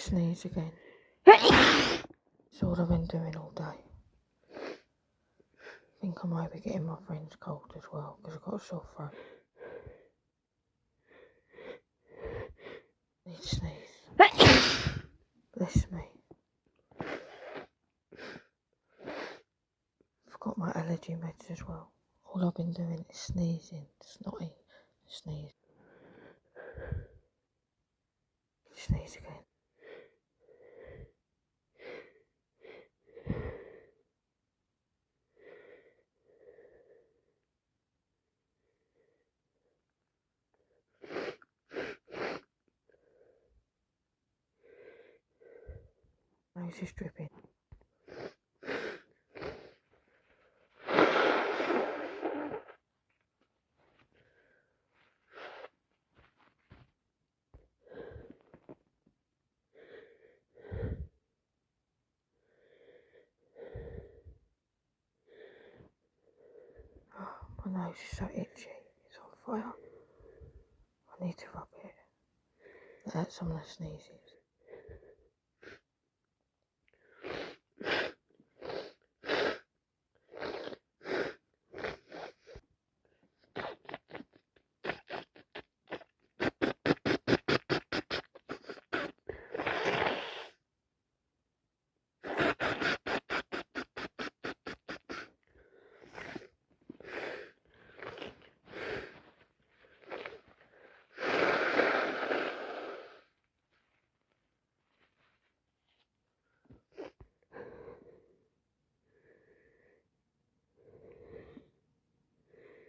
Sneeze again. That's all I've been doing all day. I think I might be getting my friend's cold as well because I've got a sore throat. Need to sneeze. Bless me. Forgot my allergy meds as well. All I've been doing is sneezing, snotty, sneeze. Sneeze again. Nose is dripping. Oh, my nose is so itchy. It's on fire. I need to rub it. That's some of the sneezes.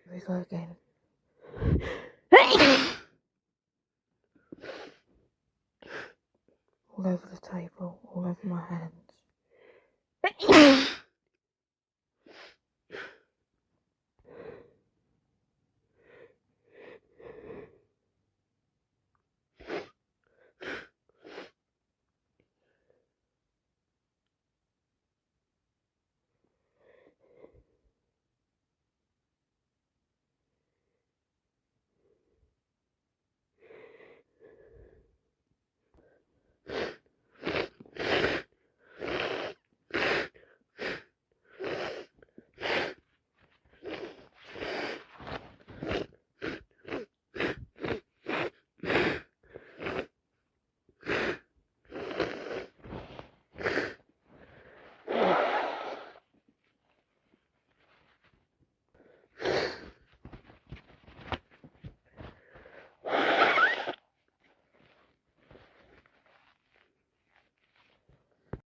Here we go again. All over the table, all over my hand.